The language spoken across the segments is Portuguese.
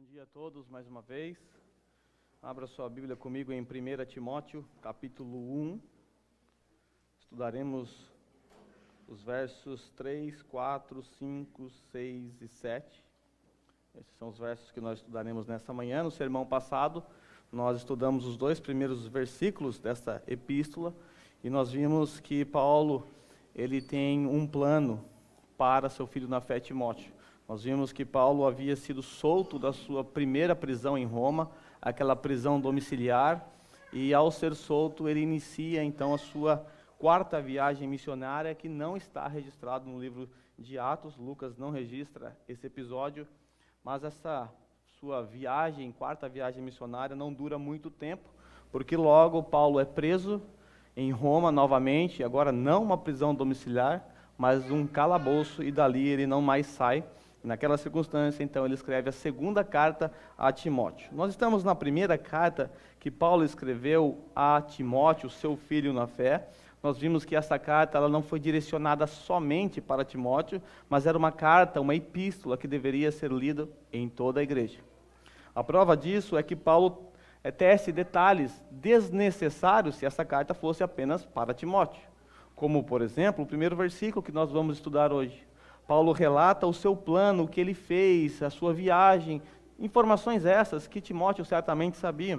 Bom dia a todos mais uma vez. Abra sua Bíblia comigo em 1 Timóteo, capítulo 1. Estudaremos os versos 3, 4, 5, 6 e 7. Esses são os versos que nós estudaremos nessa manhã. No sermão passado, nós estudamos os 2 primeiros versículos desta epístola e nós vimos que Paulo, ele tem um plano para seu filho na fé, Timóteo. Nós vimos que Paulo havia sido solto da sua primeira prisão em Roma, aquela prisão domiciliar, e ao ser solto ele inicia então a sua 4ª viagem missionária, que não está registrado no livro de Atos. Lucas não registra esse episódio, mas essa sua viagem, 4ª viagem missionária, não dura muito tempo, porque logo Paulo é preso em Roma novamente, agora não uma prisão domiciliar, mas um calabouço, e dali ele não mais sai. Naquela circunstância, então, ele escreve a 2ª carta a Timóteo. Nós estamos na primeira carta que Paulo escreveu a Timóteo, seu filho na fé. Nós vimos que essa carta ela não foi direcionada somente para Timóteo, mas era uma carta, uma epístola que deveria ser lida em toda a igreja. A prova disso é que Paulo tece detalhes desnecessários se essa carta fosse apenas para Timóteo. Como, por exemplo, o primeiro versículo que nós vamos estudar hoje. Paulo relata o seu plano, o que ele fez, a sua viagem, informações essas que Timóteo certamente sabia.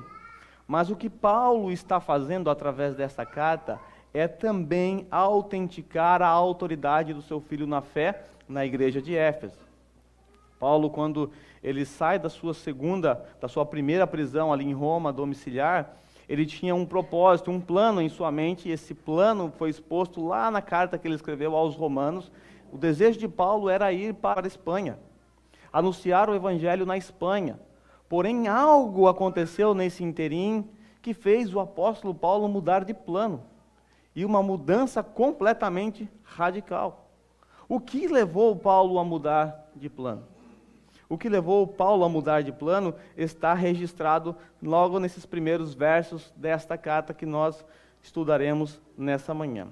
Mas o que Paulo está fazendo através dessa carta é também autenticar a autoridade do seu filho na fé na igreja de Éfeso. Paulo, quando ele sai da sua primeira prisão ali em Roma, domiciliar, ele tinha um propósito, um plano em sua mente, e esse plano foi exposto lá na carta que ele escreveu aos Romanos. O desejo de Paulo era ir para a Espanha, anunciar o evangelho na Espanha. Porém, algo aconteceu nesse interim que fez o apóstolo Paulo mudar de plano. E uma mudança completamente radical. O que levou Paulo a mudar de plano? O que levou Paulo a mudar de plano está registrado logo nesses primeiros versos desta carta que nós estudaremos nessa manhã.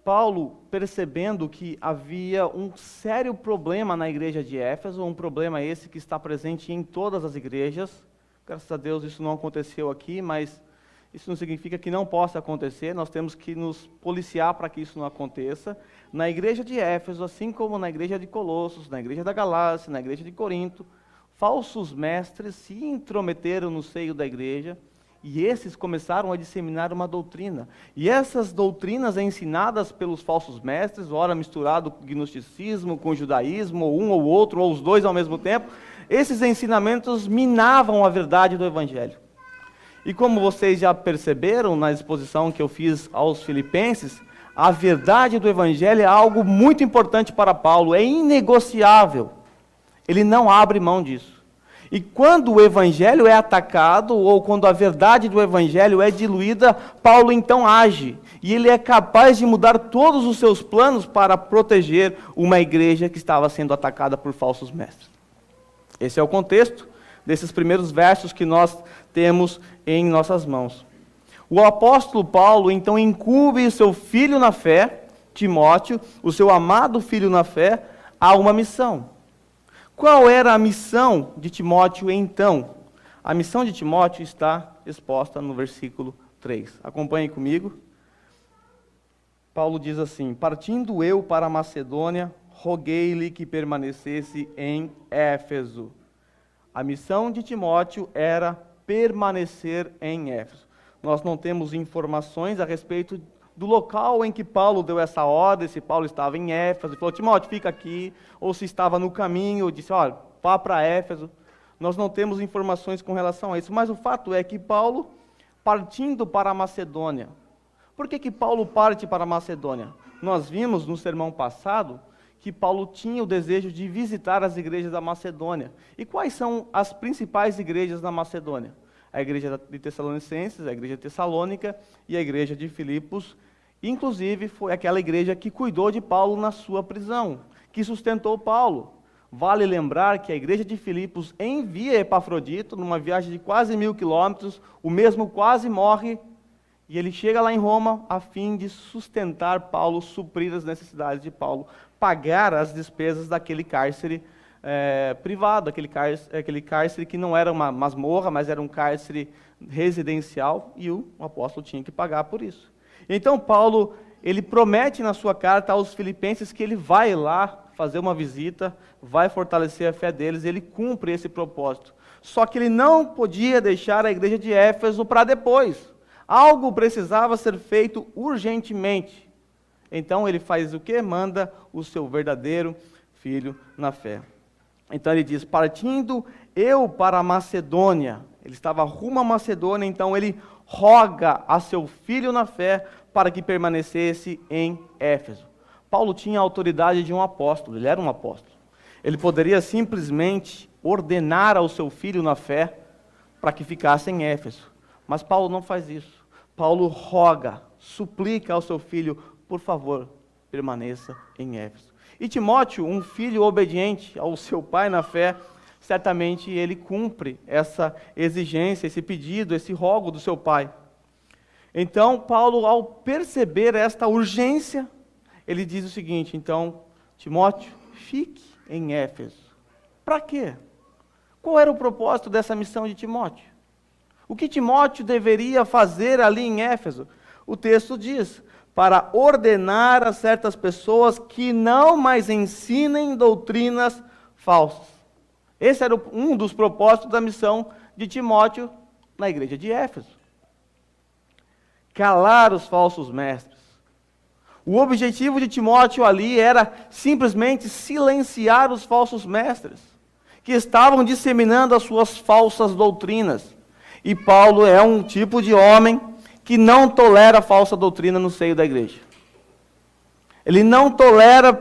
Paulo, percebendo que havia um sério problema na igreja de Éfeso, um problema esse que está presente em todas as igrejas, graças a Deus isso não aconteceu aqui, mas isso não significa que não possa acontecer, nós temos que nos policiar para que isso não aconteça. Na igreja de Éfeso, assim como na igreja de Colossos, na igreja da Galácia, na igreja de Corinto, falsos mestres se intrometeram no seio da igreja, e esses começaram a disseminar uma doutrina. E essas doutrinas ensinadas pelos falsos mestres, ora misturado com gnosticismo, com judaísmo, ou um ou outro, ou os dois ao mesmo tempo, esses ensinamentos minavam a verdade do evangelho. E como vocês já perceberam na exposição que eu fiz aos Filipenses, a verdade do evangelho é algo muito importante para Paulo, é inegociável. Ele não abre mão disso. E quando o evangelho é atacado, ou quando a verdade do evangelho é diluída, Paulo então age. E ele é capaz de mudar todos os seus planos para proteger uma igreja que estava sendo atacada por falsos mestres. Esse é o contexto desses primeiros versos que nós temos em nossas mãos. O apóstolo Paulo então incumbe o seu filho na fé, Timóteo, o seu amado filho na fé, a uma missão. Qual era a missão de Timóteo então? A missão de Timóteo está exposta no versículo 3. Acompanhe comigo. Paulo diz assim: partindo eu para a Macedônia, roguei-lhe que permanecesse em Éfeso. A missão de Timóteo era permanecer em Éfeso. Nós não temos informações a respeito do local em que Paulo deu essa ordem, se Paulo estava em Éfeso, e falou, Timóteo, fica aqui, ou se estava no caminho, disse, olha, vá para Éfeso. Nós não temos informações com relação a isso, mas o fato é que Paulo, partindo para a Macedônia. Por que Paulo parte para a Macedônia? Nós vimos no sermão passado que Paulo tinha o desejo de visitar as igrejas da Macedônia. E quais são as principais igrejas da Macedônia? A igreja de Tessalonicenses, a igreja de Tessalônica e a igreja de Filipos. Inclusive, foi aquela igreja que cuidou de Paulo na sua prisão, que sustentou Paulo. Vale lembrar que a igreja de Filipos envia Epafrodito numa viagem de quase 1000 quilômetros, o mesmo quase morre, e ele chega lá em Roma a fim de sustentar Paulo, suprir as necessidades de Paulo, pagar as despesas daquele cárcere privado, aquele cárcere que não era uma masmorra, mas era um cárcere residencial, e o apóstolo tinha que pagar por isso. Então Paulo, ele promete na sua carta aos filipenses que ele vai lá fazer uma visita, vai fortalecer a fé deles, e ele cumpre esse propósito. Só que ele não podia deixar a igreja de Éfeso para depois. Algo precisava ser feito urgentemente. Então ele faz o quê? Manda o seu verdadeiro filho na fé. Então ele diz, partindo eu para a Macedônia, ele estava rumo à Macedônia, então ele roga a seu filho na fé para que permanecesse em Éfeso. Paulo tinha a autoridade de um apóstolo, ele era um apóstolo. Ele poderia simplesmente ordenar ao seu filho na fé para que ficasse em Éfeso. Mas Paulo não faz isso. Paulo roga, suplica ao seu filho, por favor, permaneça em Éfeso. E Timóteo, um filho obediente ao seu pai na fé, certamente ele cumpre essa exigência, esse pedido, esse rogo do seu pai. Então, Paulo, ao perceber esta urgência, ele diz o seguinte, então, Timóteo, fique em Éfeso. Para quê? Qual era o propósito dessa missão de Timóteo? O que Timóteo deveria fazer ali em Éfeso? O texto diz, para ordenar a certas pessoas que não mais ensinem doutrinas falsas. Esse era um dos propósitos da missão de Timóteo na igreja de Éfeso. Calar os falsos mestres. O objetivo de Timóteo ali era simplesmente silenciar os falsos mestres, que estavam disseminando as suas falsas doutrinas. E Paulo é um tipo de homem que não tolera falsa doutrina no seio da igreja. Ele não tolera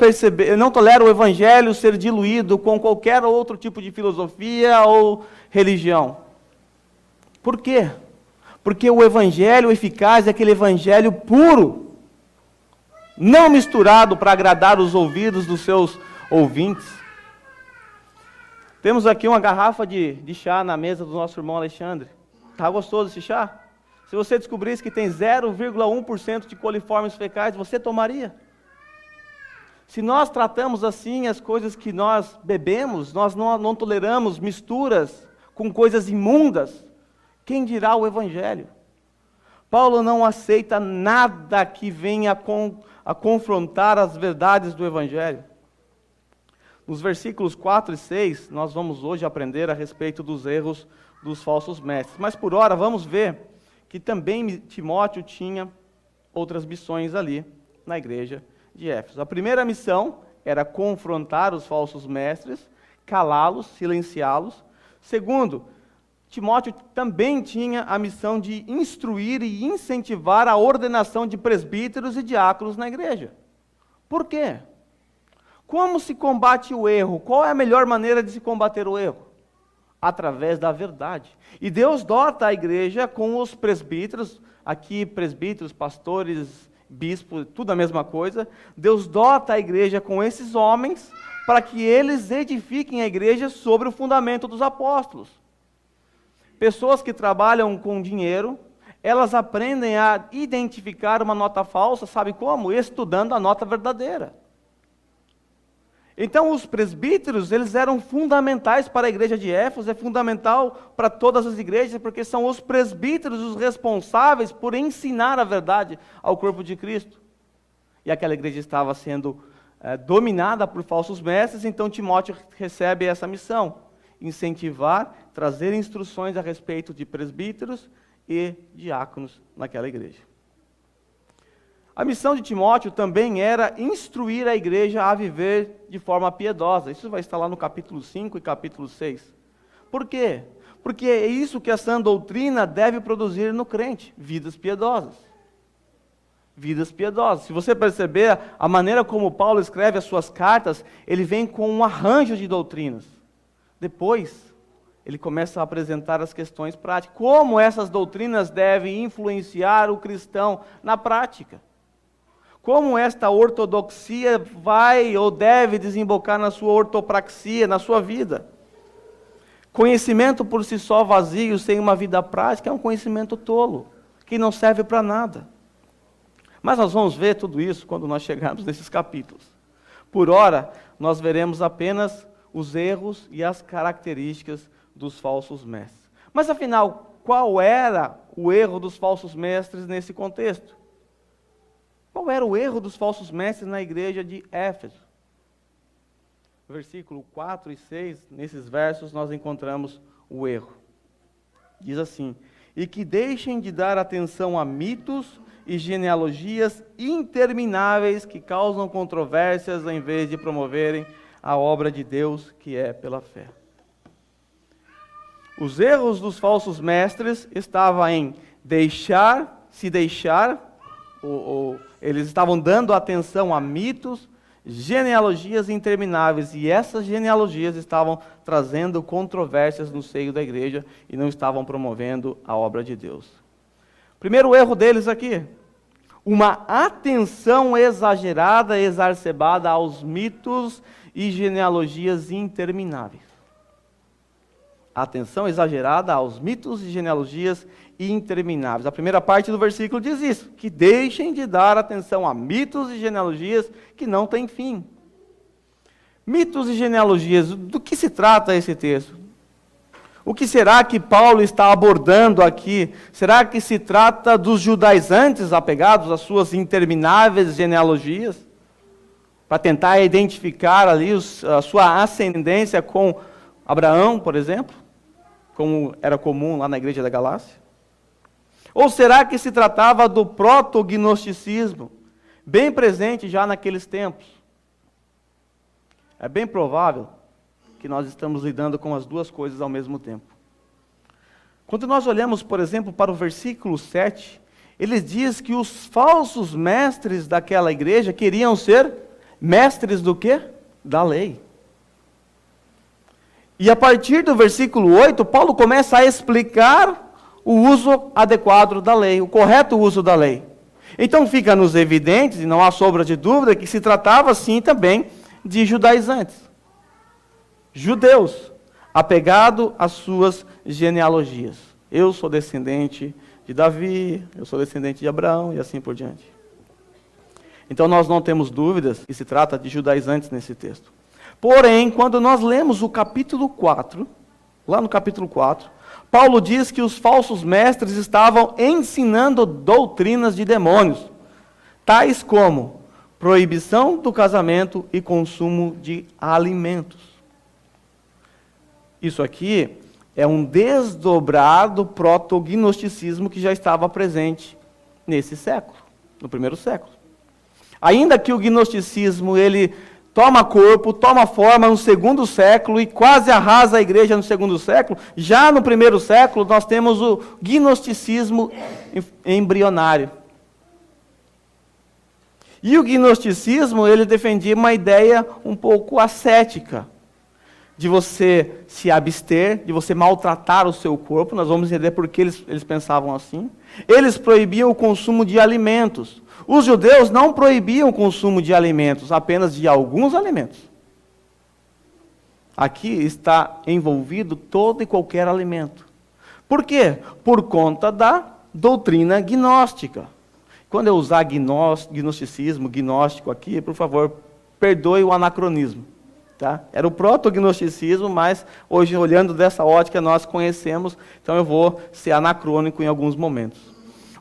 o evangelho ser diluído com qualquer outro tipo de filosofia ou religião. Por quê? Porque o evangelho eficaz é aquele evangelho puro, não misturado para agradar os ouvidos dos seus ouvintes. Temos aqui uma garrafa de chá na mesa do nosso irmão Alexandre. Está gostoso esse chá? Se você descobrisse que tem 0,1% de coliformes fecais, você tomaria? Se nós tratamos assim as coisas que nós bebemos, nós não toleramos misturas com coisas imundas, quem dirá o evangelho? Paulo não aceita nada que venha a confrontar as verdades do evangelho. Nos versículos 4 e 6, nós vamos hoje aprender a respeito dos erros dos falsos mestres. Mas por ora, vamos ver que também Timóteo tinha outras missões ali na igreja de Éfeso. A primeira missão era confrontar os falsos mestres, calá-los, silenciá-los. Segundo, Timóteo também tinha a missão de instruir e incentivar a ordenação de presbíteros e diáconos na igreja. Por quê? Como se combate o erro? Qual é a melhor maneira de se combater o erro? Através da verdade. E Deus dota a igreja com os presbíteros, aqui presbíteros, pastores, bispos, tudo a mesma coisa. Deus dota a igreja com esses homens para que eles edifiquem a igreja sobre o fundamento dos apóstolos. Pessoas que trabalham com dinheiro, elas aprendem a identificar uma nota falsa, sabe como? Estudando a nota verdadeira. Então os presbíteros, eles eram fundamentais para a igreja de Éfeso, é fundamental para todas as igrejas, porque são os presbíteros os responsáveis por ensinar a verdade ao corpo de Cristo. E aquela igreja estava sendo dominada por falsos mestres, então Timóteo recebe essa missão, incentivar, trazer instruções a respeito de presbíteros e diáconos naquela igreja. A missão de Timóteo também era instruir a igreja a viver de forma piedosa. Isso vai estar lá no capítulo 5 e capítulo 6. Por quê? Porque é isso que a sã doutrina deve produzir no crente, vidas piedosas. Vidas piedosas. Se você perceber, a maneira como Paulo escreve as suas cartas, ele vem com um arranjo de doutrinas. Depois, ele começa a apresentar as questões práticas. Como essas doutrinas devem influenciar o cristão na prática. Como esta ortodoxia vai ou deve desembocar na sua ortopraxia, na sua vida. Conhecimento por si só vazio, sem uma vida prática, é um conhecimento tolo, que não serve para nada. Mas nós vamos ver tudo isso quando nós chegarmos nesses capítulos. Por ora, nós veremos apenas os erros e as características dos falsos mestres. Mas afinal, qual era o erro dos falsos mestres nesse contexto? Qual era o erro dos falsos mestres na igreja de Éfeso? Versículo 4 e 6, nesses versos nós encontramos o erro. Diz assim: e que deixem de dar atenção a mitos e genealogias intermináveis que causam controvérsias em vez de promoverem a obra de Deus que é pela fé. Os erros dos falsos mestres estavam em eles estavam dando atenção a mitos, genealogias intermináveis, e essas genealogias estavam trazendo controvérsias no seio da igreja e não estavam promovendo a obra de Deus. Primeiro erro deles aqui, uma atenção exagerada, exacerbada aos mitos e genealogias intermináveis. Atenção exagerada aos mitos e genealogias intermináveis. A primeira parte do versículo diz isso, que deixem de dar atenção a mitos e genealogias que não têm fim. Mitos e genealogias, do que se trata esse texto? O que será que Paulo está abordando aqui? Será que se trata dos judaizantes apegados às suas intermináveis genealogias? Para tentar identificar ali a sua ascendência com Abraão, por exemplo? Como era comum lá na igreja da Galácia? Ou será que se tratava do proto-gnosticismo, bem presente já naqueles tempos? É bem provável que nós estamos lidando com as duas coisas ao mesmo tempo. Quando nós olhamos, por exemplo, para o versículo 7, ele diz que os falsos mestres daquela igreja queriam ser mestres do quê? Da lei. E a partir do versículo 8, Paulo começa a explicar o uso adequado da lei, o correto uso da lei. Então fica-nos evidente, e não há sombra de dúvida, que se tratava sim também de judaizantes. Judeus, apegado às suas genealogias. Eu sou descendente de Davi, eu sou descendente de Abraão e assim por diante. Então nós não temos dúvidas que se trata de judaizantes nesse texto. Porém, quando nós lemos o capítulo 4, lá no capítulo 4, Paulo diz que os falsos mestres estavam ensinando doutrinas de demônios, tais como proibição do casamento e consumo de alimentos. Isso aqui é um desdobrado proto-gnosticismo que já estava presente nesse século, no primeiro século. Ainda que o gnosticismo ele toma corpo, toma forma no segundo século e quase arrasa a igreja no segundo século, já no primeiro século nós temos o gnosticismo embrionário. E o gnosticismo, ele defendia uma ideia um pouco ascética, de você se abster, de você maltratar o seu corpo. Nós vamos entender por que eles pensavam assim. Eles proibiam o consumo de alimentos. Os judeus não proibiam o consumo de alimentos, apenas de alguns alimentos. Aqui está envolvido todo e qualquer alimento. Por quê? Por conta da doutrina gnóstica. Quando eu usar gnosticismo, gnóstico aqui, por favor, perdoe o anacronismo. Tá? Era o proto-gnosticismo, mas hoje, olhando dessa ótica, nós conhecemos, então eu vou ser anacrônico em alguns momentos.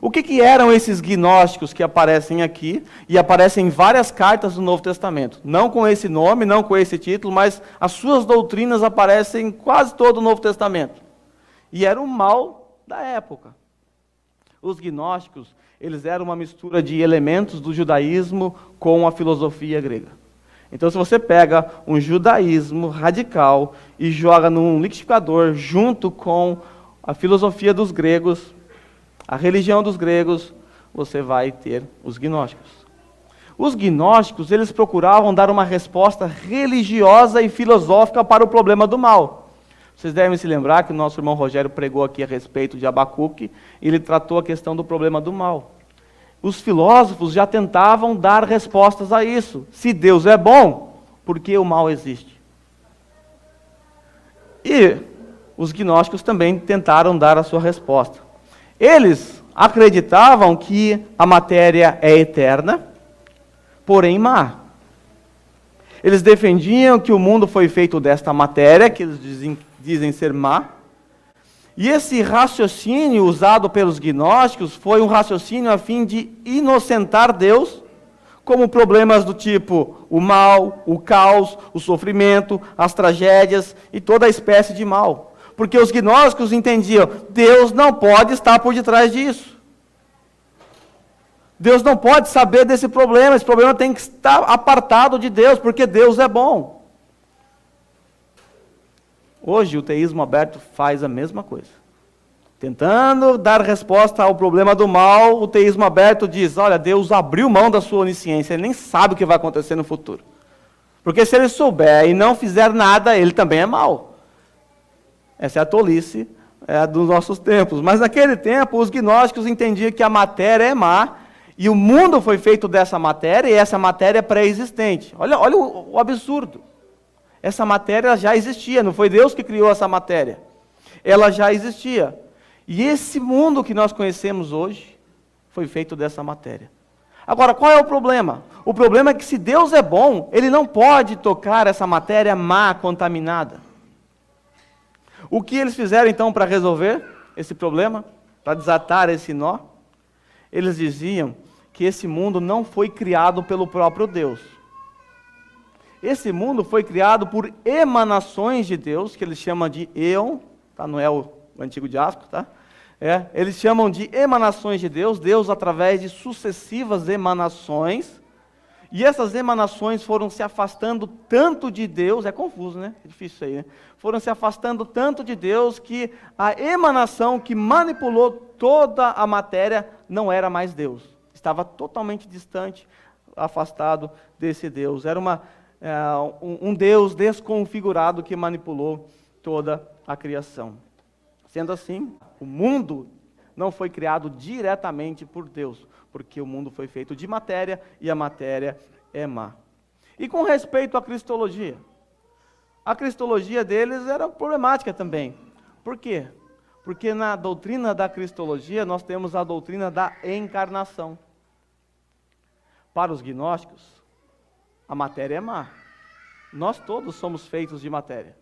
O que eram esses gnósticos que aparecem aqui, e aparecem em várias cartas do Novo Testamento? Não com esse nome, não com esse título, mas as suas doutrinas aparecem em quase todo o Novo Testamento. E era o mal da época. Os gnósticos, eles eram uma mistura de elementos do judaísmo com a filosofia grega. Então, se você pega um judaísmo radical e joga num liquidificador junto com a filosofia dos gregos, a religião dos gregos, você vai ter os gnósticos. Os gnósticos, eles procuravam dar uma resposta religiosa e filosófica para o problema do mal. Vocês devem se lembrar que o nosso irmão Rogério pregou aqui a respeito de Abacuque, e ele tratou a questão do problema do mal. Os filósofos já tentavam dar respostas a isso. Se Deus é bom, por que o mal existe? E os gnósticos também tentaram dar a sua resposta. Eles acreditavam que a matéria é eterna, porém má. Eles defendiam que o mundo foi feito desta matéria, que eles dizem ser má. E esse raciocínio usado pelos gnósticos foi um raciocínio a fim de inocentar Deus, como problemas do tipo o mal, o caos, o sofrimento, as tragédias e toda a espécie de mal. Porque os gnósticos entendiam, Deus não pode estar por detrás disso. Deus não pode saber desse problema, esse problema tem que estar apartado de Deus, porque Deus é bom. Hoje o teísmo aberto faz a mesma coisa. Tentando dar resposta ao problema do mal, o teísmo aberto diz, olha, Deus abriu mão da sua onisciência, ele nem sabe o que vai acontecer no futuro. Porque se ele souber e não fizer nada, ele também é mau. Essa é a tolice dos nossos tempos. Mas naquele tempo, os gnósticos entendiam que a matéria é má, e o mundo foi feito dessa matéria, e essa matéria é pré-existente. Olha o absurdo. Essa matéria já existia, não foi Deus que criou essa matéria. Ela já existia. E esse mundo que nós conhecemos hoje foi feito dessa matéria. Agora, qual é o problema? O problema é que se Deus é bom, Ele não pode tocar essa matéria má, contaminada. O que eles fizeram então para resolver esse problema? Para desatar esse nó? Eles diziam que esse mundo não foi criado pelo próprio Deus. Esse mundo foi criado por emanações de Deus, que eles chamam de éon, tá? Não é o antigo diásporo, tá? Eles chamam de emanações de Deus, Deus através de sucessivas emanações, e essas emanações foram se afastando tanto de Deus, é confuso, né? É difícil isso aí, né? Foram se afastando tanto de Deus que a emanação que manipulou toda a matéria não era mais Deus. Estava totalmente distante, afastado desse Deus. Era um Deus desconfigurado que manipulou toda a criação. Sendo assim, o mundo não foi criado diretamente por Deus, porque o mundo foi feito de matéria e a matéria é má. E com respeito à cristologia, a cristologia deles era problemática também. Por quê? Porque na doutrina da cristologia nós temos a doutrina da encarnação. Para os gnósticos, a matéria é má. Nós todos somos feitos de matéria.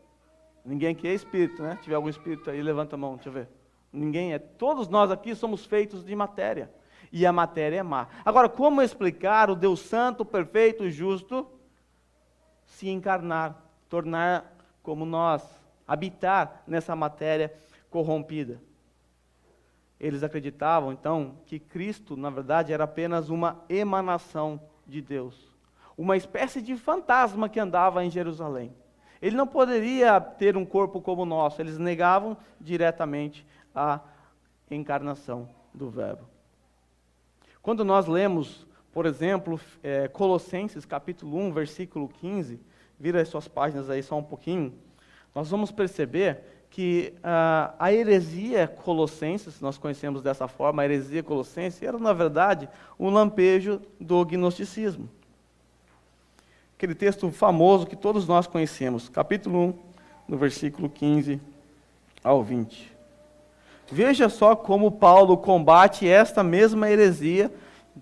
Ninguém aqui é espírito, né? Se tiver algum espírito aí, levanta a mão, deixa eu ver. Ninguém é. Todos nós aqui somos feitos de matéria. E a matéria é má. Agora, como explicar o Deus santo, perfeito e justo se encarnar, tornar como nós, habitar nessa matéria corrompida? Eles acreditavam, então, que Cristo, na verdade, era apenas uma emanação de Deus. Uma espécie de fantasma que andava em Jerusalém. Ele não poderia ter um corpo como o nosso. Eles negavam diretamente a encarnação do Verbo. Quando nós lemos, por exemplo, Colossenses capítulo 1, versículo 15, vira as suas páginas aí só um pouquinho, nós vamos perceber que a heresia colossenses, nós conhecemos dessa forma, a heresia colossense, era na verdade um lampejo do gnosticismo. Aquele texto famoso que todos nós conhecemos, capítulo 1, no versículo 15 ao 20. Veja só como Paulo combate esta mesma heresia,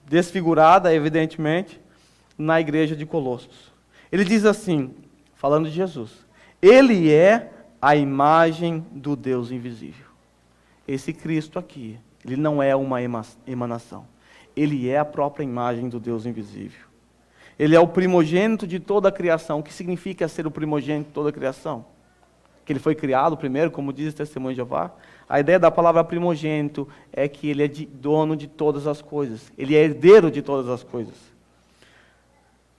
desfigurada, evidentemente, na igreja de Colossos. Ele diz assim, falando de Jesus, Ele é a imagem do Deus invisível. Esse Cristo aqui, Ele não é uma emanação. Ele é a própria imagem do Deus invisível. Ele é o primogênito de toda a criação. O que significa ser o primogênito de toda a criação? Que ele foi criado primeiro, como diz o Testemunho de Jeová. A ideia da palavra primogênito é que ele é dono de todas as coisas. Ele é herdeiro de todas as coisas.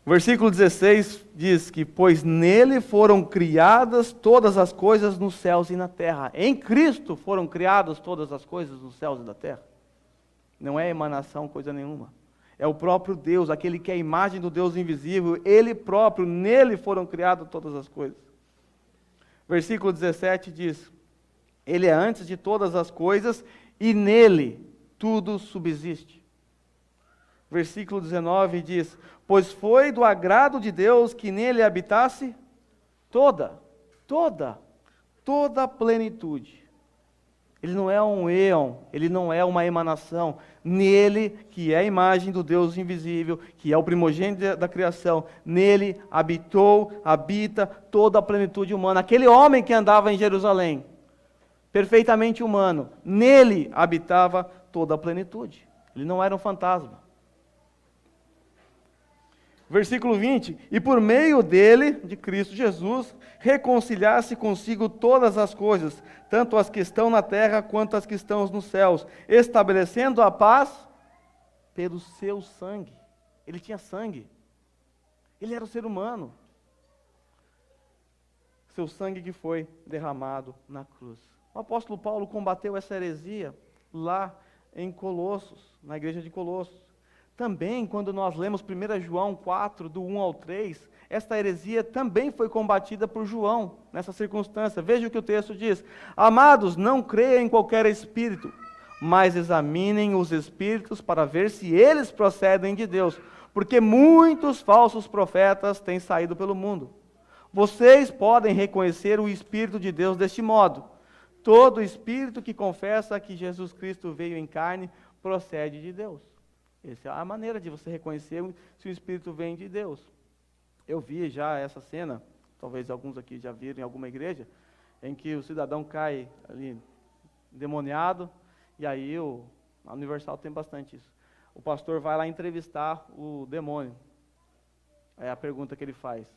O versículo 16 diz que, pois nele foram criadas todas as coisas nos céus e na terra. Em Cristo foram criadas todas as coisas nos céus e na terra. Não é emanação, coisa nenhuma. É o próprio Deus, aquele que é a imagem do Deus invisível, Ele próprio, nele foram criadas todas as coisas. Versículo 17 diz, Ele é antes de todas as coisas e nele tudo subsiste. Versículo 19 diz, pois foi do agrado de Deus que nele habitasse toda a plenitude. Ele não é um éon, ele não é uma emanação. Nele, que é a imagem do Deus invisível, que é o primogênito da criação, nele habita toda a plenitude humana. Aquele homem que andava em Jerusalém, perfeitamente humano, nele habitava toda a plenitude. Ele não era um fantasma. Versículo 20, e por meio dele, de Cristo Jesus, reconciliar-se consigo todas as coisas, tanto as que estão na terra quanto as que estão nos céus, estabelecendo a paz pelo seu sangue. Ele tinha sangue. Ele era um ser humano. Seu sangue que foi derramado na cruz. O apóstolo Paulo combateu essa heresia lá em Colossos, na igreja de Colossos. Também, quando nós lemos 1 João 4, do 1 ao 3, esta heresia também foi combatida por João, nessa circunstância. Veja o que o texto diz. Amados, não creiam em qualquer espírito, mas examinem os espíritos para ver se eles procedem de Deus, porque muitos falsos profetas têm saído pelo mundo. Vocês podem reconhecer o Espírito de Deus deste modo. Todo espírito que confessa que Jesus Cristo veio em carne procede de Deus. Essa é a maneira de você reconhecer se o Espírito vem de Deus. Eu vi já essa cena, talvez alguns aqui já viram em alguma igreja, em que o cidadão cai ali endemoniado, e aí a Universal tem bastante isso. O pastor vai lá entrevistar o demônio. Aí a pergunta que ele faz: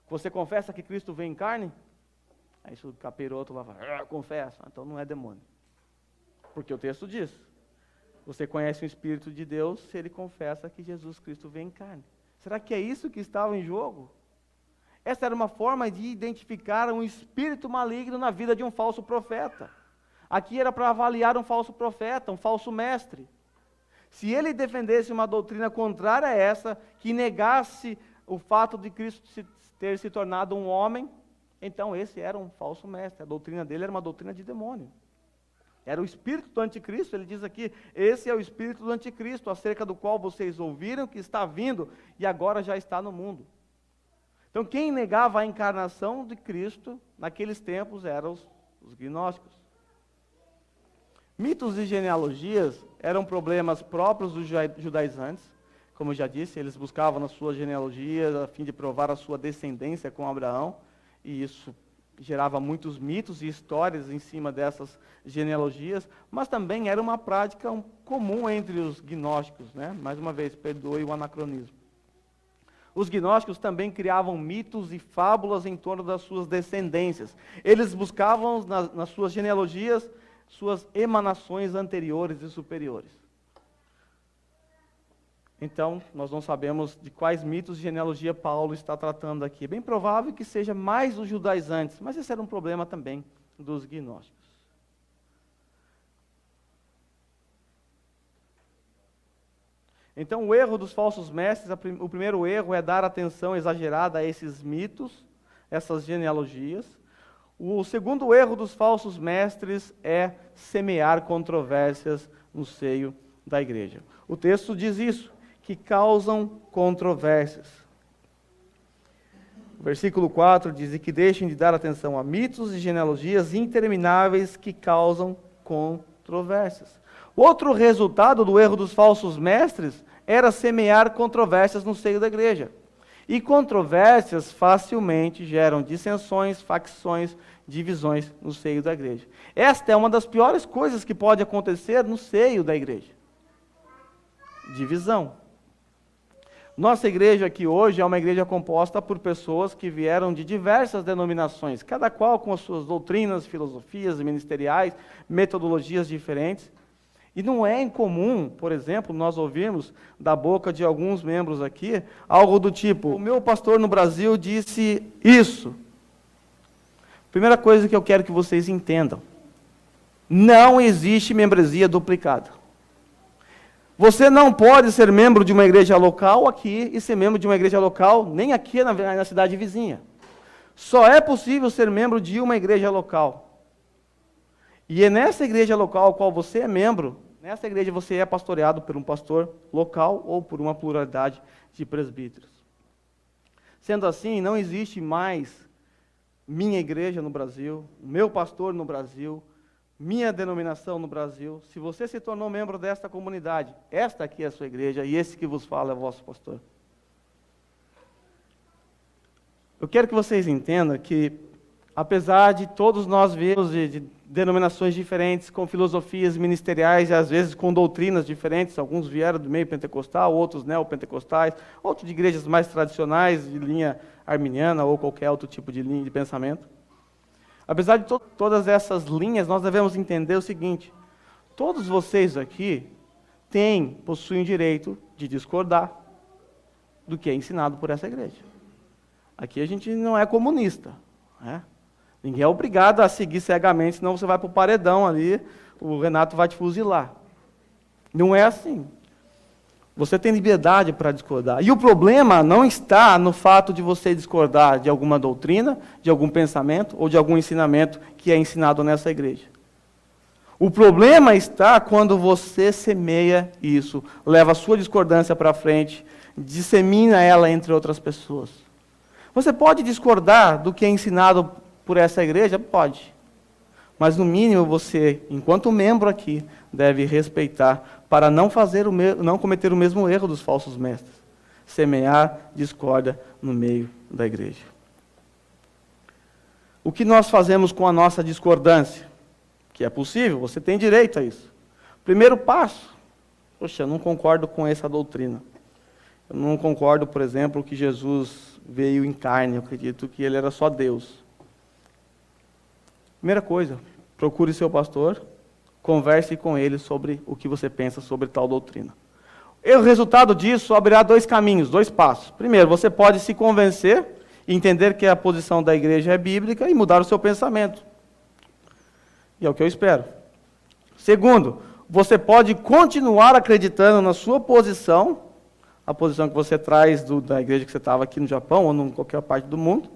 você confessa que Cristo veio em carne? Aí o capiroto lá fala: confesso. Então não é demônio. Porque o texto diz: você conhece o Espírito de Deus se ele confessa que Jesus Cristo veio em carne. Será que é isso que estava em jogo? Essa era uma forma de identificar um espírito maligno na vida de um falso profeta. Aqui era para avaliar um falso profeta, um falso mestre. Se ele defendesse uma doutrina contrária a essa, que negasse o fato de Cristo ter se tornado um homem, então esse era um falso mestre. A doutrina dele era uma doutrina de demônio. Era o espírito do anticristo. Ele diz aqui: esse é o espírito do anticristo, acerca do qual vocês ouviram que está vindo e agora já está no mundo. Então quem negava a encarnação de Cristo naqueles tempos eram os gnósticos. Mitos e genealogias eram problemas próprios dos judaizantes. Como eu já disse, eles buscavam nas suas genealogias a fim de provar a sua descendência com Abraão, e isso gerava muitos mitos e histórias em cima dessas genealogias, mas também era uma prática comum entre os gnósticos, né? Mais uma vez, perdoe o anacronismo. Os gnósticos também criavam mitos e fábulas em torno das suas descendências. Eles buscavam nas suas genealogias suas emanações anteriores e superiores. Então, nós não sabemos de quais mitos de genealogia Paulo está tratando aqui. É bem provável que seja mais os judaizantes, mas esse era um problema também dos gnósticos. Então, o erro dos falsos mestres, o primeiro erro é dar atenção exagerada a esses mitos, essas genealogias. O segundo erro dos falsos mestres é semear controvérsias no seio da igreja. O texto diz isso, que causam controvérsias. O versículo 4 diz: e que deixem de dar atenção a mitos e genealogias intermináveis que causam controvérsias. Outro resultado do erro dos falsos mestres era semear controvérsias no seio da igreja. E controvérsias facilmente geram dissensões, facções, divisões no seio da igreja. Esta é uma das piores coisas que pode acontecer no seio da igreja. Divisão. Nossa igreja aqui hoje é uma igreja composta por pessoas que vieram de diversas denominações, cada qual com as suas doutrinas, filosofias ministeriais, metodologias diferentes. E não é incomum, por exemplo, nós ouvirmos da boca de alguns membros aqui, algo do tipo: o meu pastor no Brasil disse isso. Primeira coisa que eu quero que vocês entendam: não existe membresia duplicada. Você não pode ser membro de uma igreja local aqui e ser membro de uma igreja local nem aqui na cidade vizinha. Só é possível ser membro de uma igreja local. E é nessa igreja local a qual você é membro, nessa igreja você é pastoreado por um pastor local ou por uma pluralidade de presbíteros. Sendo assim, não existe mais minha igreja no Brasil, o meu pastor no Brasil, minha denominação no Brasil, se você se tornou membro desta comunidade, esta aqui é a sua igreja e esse que vos fala é o vosso pastor. Eu quero que vocês entendam que, apesar de todos nós vermos de denominações diferentes, com filosofias ministeriais e às vezes com doutrinas diferentes, alguns vieram do meio pentecostal, outros neopentecostais, outros de igrejas mais tradicionais, de linha arminiana ou qualquer outro tipo de linha de pensamento. Apesar de todas essas linhas, nós devemos entender o seguinte: todos vocês aqui possuem o direito de discordar do que é ensinado por essa igreja. Aqui a gente não é comunista, né? Ninguém é obrigado a seguir cegamente, senão você vai para o paredão ali, o Renato vai te fuzilar. Não é assim. Você tem liberdade para discordar. E o problema não está no fato de você discordar de alguma doutrina, de algum pensamento ou de algum ensinamento que é ensinado nessa igreja. O problema está quando você semeia isso, leva a sua discordância para frente, dissemina ela entre outras pessoas. Você pode discordar do que é ensinado por essa igreja? Pode. Mas, no mínimo, você, enquanto membro aqui, deve respeitar para não cometer o mesmo erro dos falsos mestres. Semear discórdia no meio da igreja. O que nós fazemos com a nossa discordância? Que é possível, você tem direito a isso. Primeiro passo: poxa, eu não concordo com essa doutrina. Eu não concordo, por exemplo, que Jesus veio em carne. Eu acredito que ele era só Deus. Primeira coisa, procure seu pastor, converse com ele sobre o que você pensa sobre tal doutrina. E o resultado disso abrirá 2 caminhos, 2 passos. Primeiro, você pode se convencer e entender que a posição da igreja é bíblica e mudar o seu pensamento. E é o que eu espero. Segundo, você pode continuar acreditando na sua posição, a posição que você traz da igreja que você estava aqui no Japão ou em qualquer parte do mundo.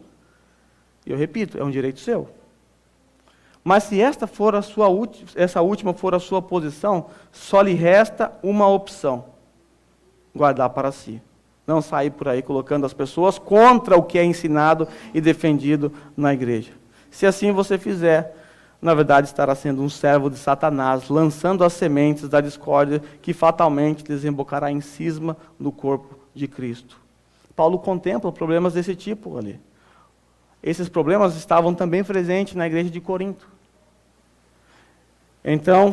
E eu repito, é um direito seu. Mas se essa última for a sua posição, só lhe resta uma opção: guardar para si. Não sair por aí colocando as pessoas contra o que é ensinado e defendido na igreja. Se assim você fizer, na verdade estará sendo um servo de Satanás, lançando as sementes da discórdia que fatalmente desembocará em cisma no corpo de Cristo. Paulo contempla problemas desse tipo ali. Esses problemas estavam também presentes na igreja de Corinto. Então,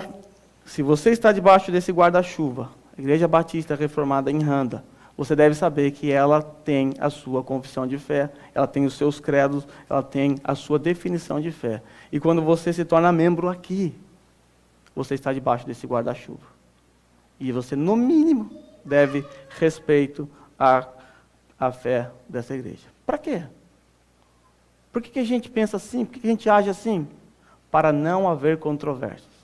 se você está debaixo desse guarda-chuva, a Igreja Batista Reformada em Randa, você deve saber que ela tem a sua confissão de fé, ela tem os seus credos, ela tem a sua definição de fé. E quando você se torna membro aqui, você está debaixo desse guarda-chuva. E você, no mínimo, deve respeito à fé dessa igreja. Para quê? Por que a gente pensa assim? Por que a gente age assim? Para não haver controvérsias.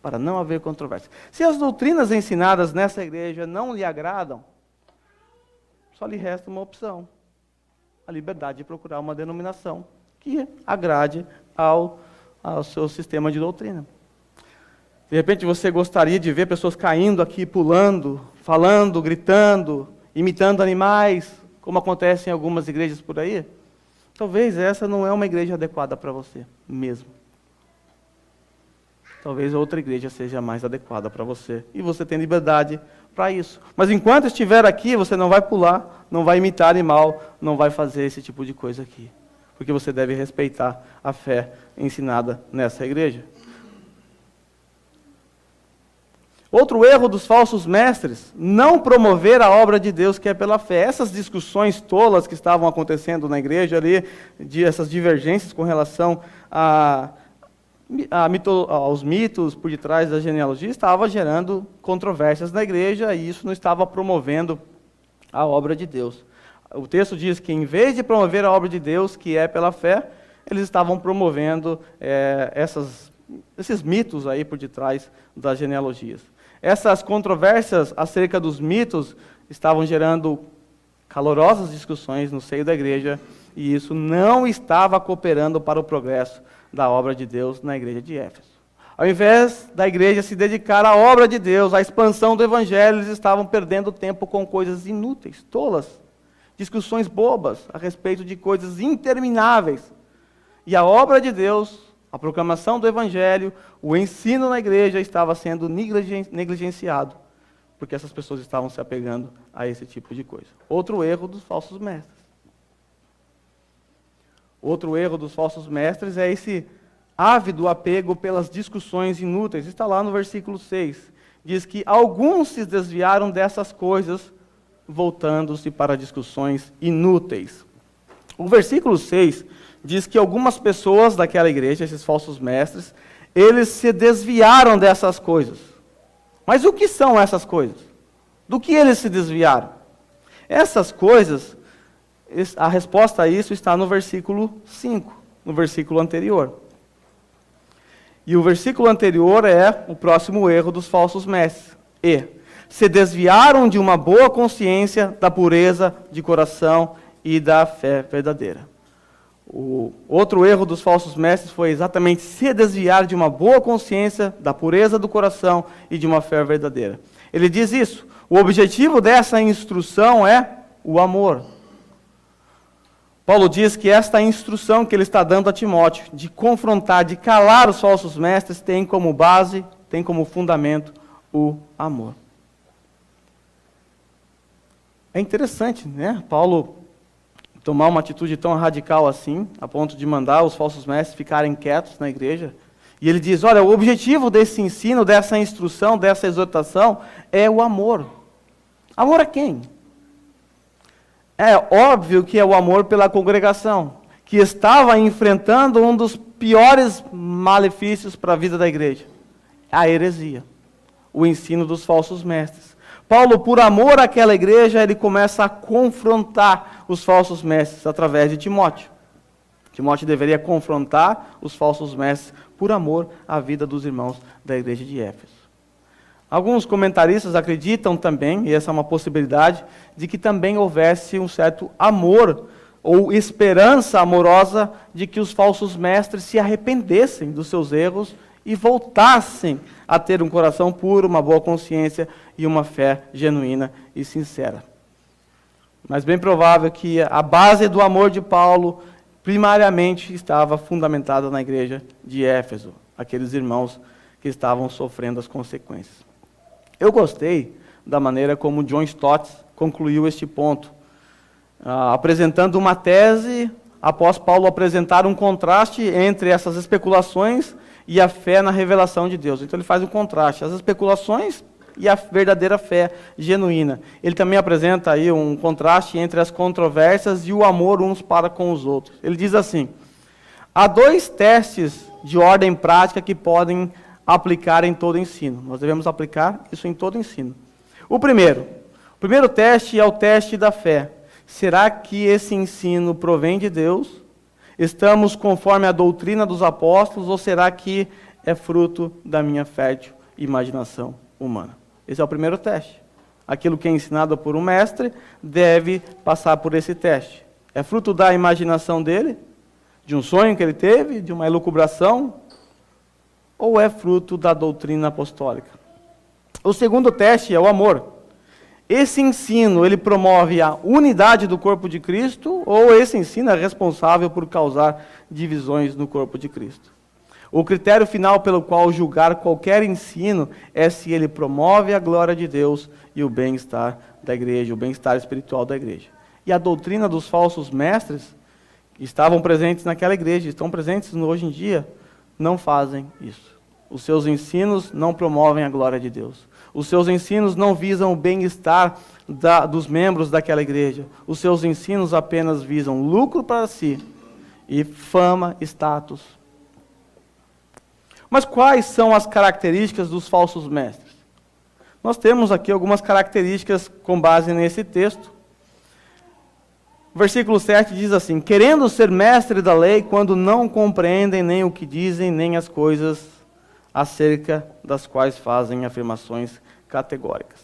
Para não haver controvérsias. Se as doutrinas ensinadas nessa igreja não lhe agradam, só lhe resta uma opção: a liberdade de procurar uma denominação que agrade ao seu sistema de doutrina. De repente você gostaria de ver pessoas caindo aqui, pulando, falando, gritando, imitando animais, como acontece em algumas igrejas por aí? Talvez essa não é uma igreja adequada para você mesmo. Talvez outra igreja seja mais adequada para você. E você tem liberdade para isso. Mas enquanto estiver aqui, você não vai pular, não vai imitar animal, não vai fazer esse tipo de coisa aqui. Porque você deve respeitar a fé ensinada nessa igreja. Outro erro dos falsos mestres: não promover a obra de Deus que é pela fé. Essas discussões tolas que estavam acontecendo na igreja ali, essas divergências com relação aos mitos por detrás da genealogia, estava gerando controvérsias na igreja e isso não estava promovendo a obra de Deus. O texto diz que, em vez de promover a obra de Deus, que é pela fé, eles estavam promovendo esses mitos aí por detrás das genealogias. Essas controvérsias acerca dos mitos estavam gerando calorosas discussões no seio da igreja e isso não estava cooperando para o progresso da obra de Deus na igreja de Éfeso. Ao invés da igreja se dedicar à obra de Deus, à expansão do evangelho, eles estavam perdendo tempo com coisas inúteis, tolas, discussões bobas a respeito de coisas intermináveis. E a obra de Deus, A proclamação do Evangelho, o ensino na igreja estava sendo negligenciado, porque essas pessoas estavam se apegando a esse tipo de coisa. Outro erro dos falsos mestres. Outro erro dos falsos mestres é esse ávido apego pelas discussões inúteis. Está lá no versículo 6. Diz que alguns se desviaram dessas coisas, voltando-se para discussões inúteis. O versículo 6 diz que algumas pessoas daquela igreja, esses falsos mestres, eles se desviaram dessas coisas. Mas o que são essas coisas? Do que eles se desviaram? Essas coisas, a resposta a isso está no versículo 5, no versículo anterior. E o versículo anterior é o próximo erro dos falsos mestres. Se desviaram de uma boa consciência, da pureza de coração e da fé verdadeira. O outro erro dos falsos mestres foi exatamente se desviar de uma boa consciência, da pureza do coração e de uma fé verdadeira. Ele diz isso. O objetivo dessa instrução é o amor. Paulo diz que esta instrução que ele está dando a Timóteo, de confrontar, de calar os falsos mestres, tem como base, tem como fundamento o amor. É interessante, né? Paulo tomar uma atitude tão radical assim, a ponto de mandar os falsos mestres ficarem quietos na igreja. E ele diz, olha, o objetivo desse ensino, dessa instrução, dessa exortação, é o amor. Amor a quem? É óbvio que é o amor pela congregação, que estava enfrentando um dos piores malefícios para a vida da igreja, a heresia, o ensino dos falsos mestres. Paulo, por amor àquela igreja, ele começa a confrontar os falsos mestres através de Timóteo. Timóteo deveria confrontar os falsos mestres por amor à vida dos irmãos da igreja de Éfeso. Alguns comentaristas acreditam também, e essa é uma possibilidade, de que também houvesse um certo amor ou esperança amorosa de que os falsos mestres se arrependessem dos seus erros e voltassem a ter um coração puro, uma boa consciência e uma fé genuína e sincera. Mas bem provável que a base do amor de Paulo primariamente estava fundamentada na igreja de Éfeso, aqueles irmãos que estavam sofrendo as consequências. Eu gostei da maneira como John Stott concluiu este ponto, apresentando uma tese após Paulo apresentar um contraste entre essas especulações e a fé na revelação de Deus. Então ele faz um contraste, as especulações e a verdadeira fé genuína. Ele também apresenta aí um contraste entre as controvérsias e o amor uns para com os outros. Ele diz assim, há dois testes de ordem prática que podem aplicar em todo ensino. Nós devemos aplicar isso em todo ensino. O primeiro teste é o teste da fé. Será que esse ensino provém de Deus? Estamos conforme a doutrina dos apóstolos ou será que é fruto da minha fértil imaginação humana? Esse é o primeiro teste. Aquilo que é ensinado por um mestre deve passar por esse teste. É fruto da imaginação dele? De um sonho que ele teve? De uma elucubração? Ou é fruto da doutrina apostólica? O segundo teste é o amor. Esse ensino, ele promove a unidade do corpo de Cristo, ou esse ensino é responsável por causar divisões no corpo de Cristo? O critério final pelo qual julgar qualquer ensino é se ele promove a glória de Deus e o bem-estar da igreja, o bem-estar espiritual da igreja. E a doutrina dos falsos mestres, que estavam presentes naquela igreja, estão presentes hoje em dia, não fazem isso. Os seus ensinos não promovem a glória de Deus. Os seus ensinos não visam o bem-estar dos membros daquela igreja. Os seus ensinos apenas visam lucro para si e fama, status. Mas quais são as características dos falsos mestres? Nós temos aqui algumas características com base nesse texto. O versículo 7 diz assim, querendo ser mestre da lei, quando não compreendem nem o que dizem, nem as coisas acerca das quais fazem afirmações categóricas.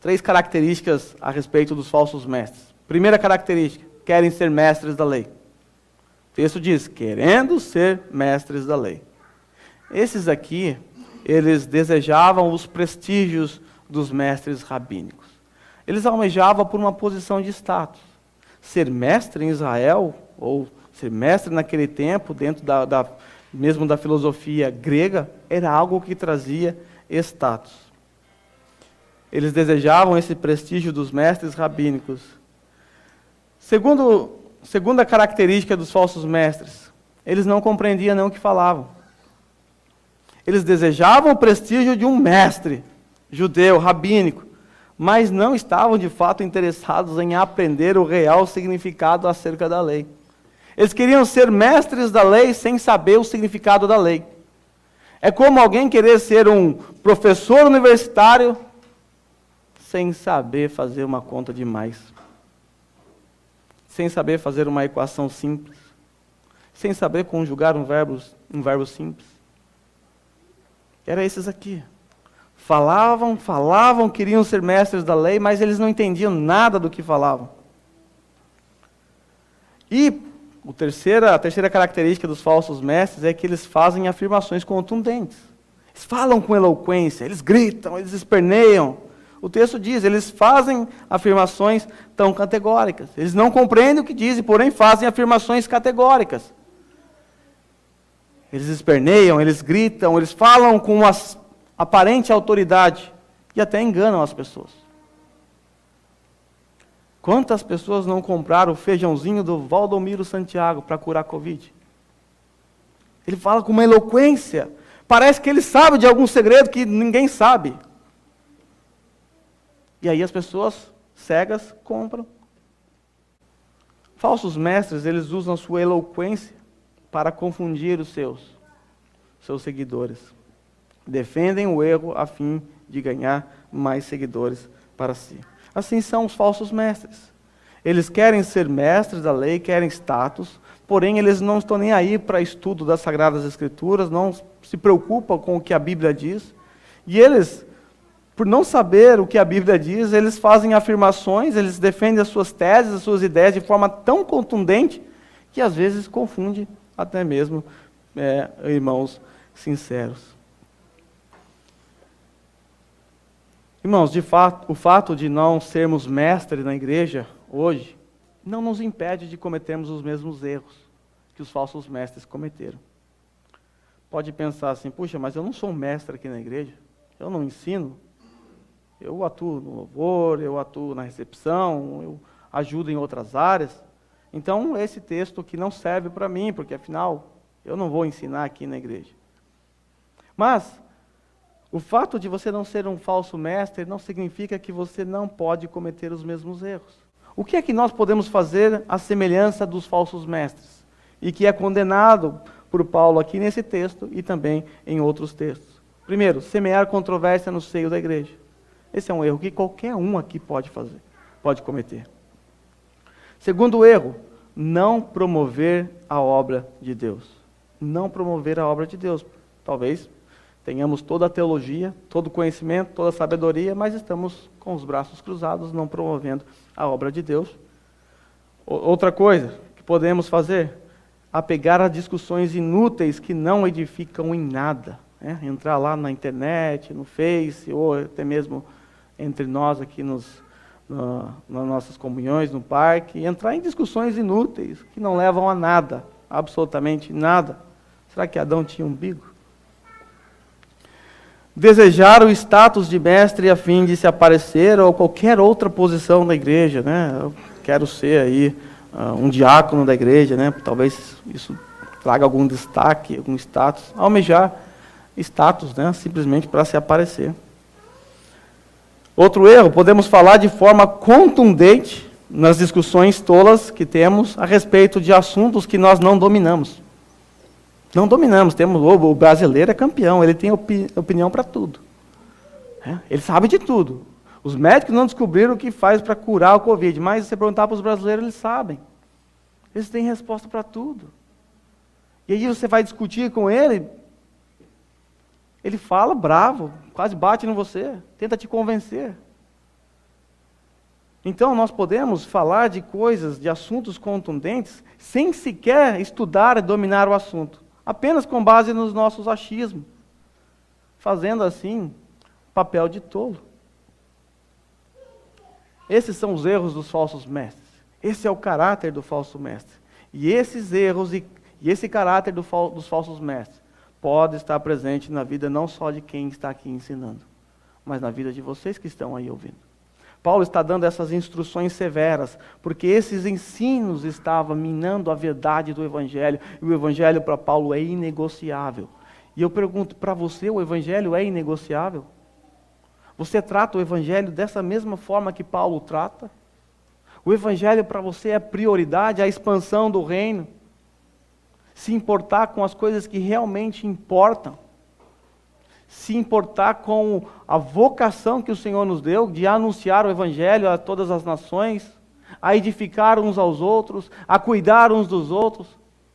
3 características a respeito dos falsos mestres. Primeira característica, querem ser mestres da lei. O texto diz, querendo ser mestres da lei. Esses aqui, eles desejavam os prestígios dos mestres rabínicos. Eles almejavam por uma posição de status. Ser mestre em Israel, ou Ser mestre naquele tempo, dentro mesmo da filosofia grega, era algo que trazia status. Eles desejavam esse prestígio dos mestres rabínicos. Segunda característica dos falsos mestres, eles não compreendiam nem o que falavam. Eles desejavam o prestígio de um mestre judeu, rabínico, mas não estavam de fato interessados em aprender o real significado acerca da lei. Eles queriam ser mestres da lei sem saber o significado da lei. É como alguém querer ser um professor universitário sem saber fazer uma conta de mais. Sem saber fazer uma equação simples. Sem saber conjugar um verbo simples. Era esses aqui. Falavam, queriam ser mestres da lei, mas eles não entendiam nada do que falavam. E a terceira característica dos falsos mestres é que eles fazem afirmações contundentes. Eles falam com eloquência, eles gritam, eles esperneiam. O texto diz, eles fazem afirmações tão categóricas. Eles não compreendem o que dizem, porém fazem afirmações categóricas. Eles esperneiam, eles gritam, eles falam com uma aparente autoridade e até enganam as pessoas. Quantas pessoas não compraram o feijãozinho do Valdomiro Santiago para curar a Covid? Ele fala com uma eloquência. Parece que ele sabe de algum segredo que ninguém sabe. E aí as pessoas cegas compram. Falsos mestres, eles usam sua eloquência para confundir os seus seguidores. Defendem o erro a fim de ganhar mais seguidores para si. Assim são os falsos mestres. Eles querem ser mestres da lei, querem status, porém eles não estão nem aí para estudo das Sagradas Escrituras, não se preocupam com o que a Bíblia diz. E eles, por não saber o que a Bíblia diz, eles fazem afirmações, eles defendem as suas teses, as suas ideias de forma tão contundente que às vezes confunde até mesmo irmãos sinceros. Irmãos, de fato, o fato de não sermos mestres na igreja hoje não nos impede de cometermos os mesmos erros que os falsos mestres cometeram. Pode pensar assim, puxa, mas eu não sou um mestre aqui na igreja, eu não ensino, eu atuo no louvor, eu atuo na recepção, eu ajudo em outras áreas, então esse texto aqui não serve para mim, porque afinal eu não vou ensinar aqui na igreja. Mas o fato de você não ser um falso mestre não significa que você não pode cometer os mesmos erros. O que é que nós podemos fazer à semelhança dos falsos mestres? E que é condenado por Paulo aqui nesse texto e também em outros textos. Primeiro, semear controvérsia no seio da igreja. Esse é um erro que qualquer um aqui pode fazer, pode cometer. Segundo erro, não promover a obra de Deus. Não promover a obra de Deus. Talvez tenhamos toda a teologia, todo o conhecimento, toda a sabedoria, mas estamos com os braços cruzados, não promovendo a obra de Deus. Outra coisa que podemos fazer, apegar a discussões inúteis que não edificam em nada. Entrar lá na internet, no Face, ou até mesmo entre nós aqui nas nossas comunhões, no parque, entrar em discussões inúteis que não levam a nada, absolutamente nada. Será que Adão tinha umbigo? Desejar o status de mestre a fim de se aparecer ou qualquer outra posição da igreja, Eu quero ser aí um diácono da igreja, Talvez isso traga algum destaque, algum status. Almejar status, simplesmente para se aparecer. Outro erro, podemos falar de forma contundente nas discussões tolas que temos a respeito de assuntos que nós não dominamos. Não dominamos, o brasileiro é campeão, ele tem opinião para tudo. Ele sabe de tudo. Os médicos não descobriram o que faz para curar o Covid, mas se você perguntar para os brasileiros, eles sabem. Eles têm resposta para tudo. E aí você vai discutir com ele, ele fala bravo, quase bate em você, tenta te convencer. Então nós podemos falar de coisas, de assuntos contundentes, sem sequer estudar e dominar o assunto. Apenas com base nos nossos achismos, fazendo assim, papel de tolo. Esses são os erros dos falsos mestres. Esse é o caráter do falso mestre. E esses erros e esse caráter dos falsos mestres pode estar presente na vida não só de quem está aqui ensinando, mas na vida de vocês que estão aí ouvindo. Paulo está dando essas instruções severas, porque esses ensinos estavam minando a verdade do Evangelho, e o Evangelho para Paulo é inegociável. E eu pergunto, para você o Evangelho é inegociável? Você trata o Evangelho dessa mesma forma que Paulo trata? O Evangelho para você é prioridade, a expansão do reino? Se importar com as coisas que realmente importam? Se importar com a vocação que o Senhor nos deu de anunciar o Evangelho a todas as nações, a edificar uns aos outros, a cuidar uns dos outros,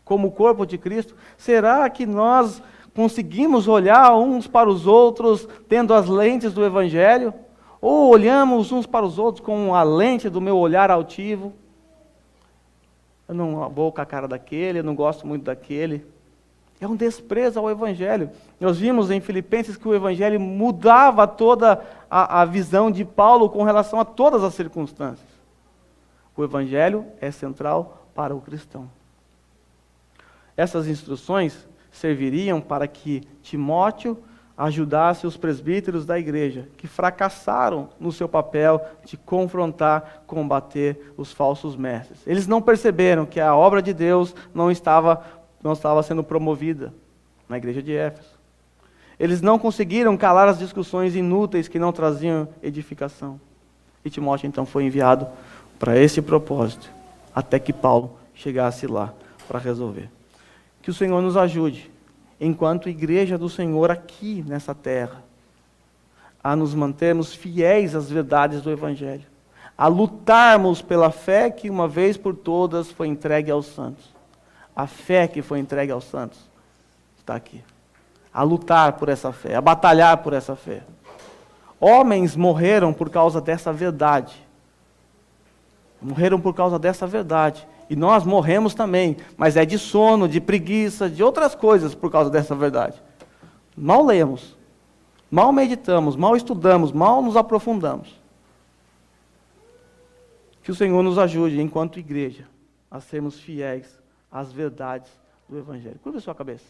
como o corpo de Cristo? Será que nós conseguimos olhar uns para os outros tendo as lentes do Evangelho? Ou olhamos uns para os outros com a lente do meu olhar altivo? Eu não vou com a cara daquele, eu não gosto muito daquele. É um desprezo ao Evangelho. Nós vimos em Filipenses que o Evangelho mudava toda a visão de Paulo com relação a todas as circunstâncias. O Evangelho é central para o cristão. Essas instruções serviriam para que Timóteo ajudasse os presbíteros da igreja, que fracassaram no seu papel de confrontar, combater os falsos mestres. Eles não perceberam que a obra de Deus não estava sendo promovida na igreja de Éfeso. Eles não conseguiram calar as discussões inúteis que não traziam edificação. E Timóteo então foi enviado para esse propósito, até que Paulo chegasse lá para resolver. Que o Senhor nos ajude, enquanto igreja do Senhor aqui nessa terra, a nos mantermos fiéis às verdades do Evangelho, a lutarmos pela fé que uma vez por todas foi entregue aos santos. A fé que foi entregue aos santos está aqui. A lutar por essa fé, a batalhar por essa fé. Homens morreram por causa dessa verdade. Morreram por causa dessa verdade. E nós morremos também, mas é de sono, de preguiça, de outras coisas por causa dessa verdade. Mal lemos, mal meditamos, mal estudamos, mal nos aprofundamos. Que o Senhor nos ajude, enquanto igreja, a sermos fiéis às verdades do Evangelho. Curva a sua cabeça.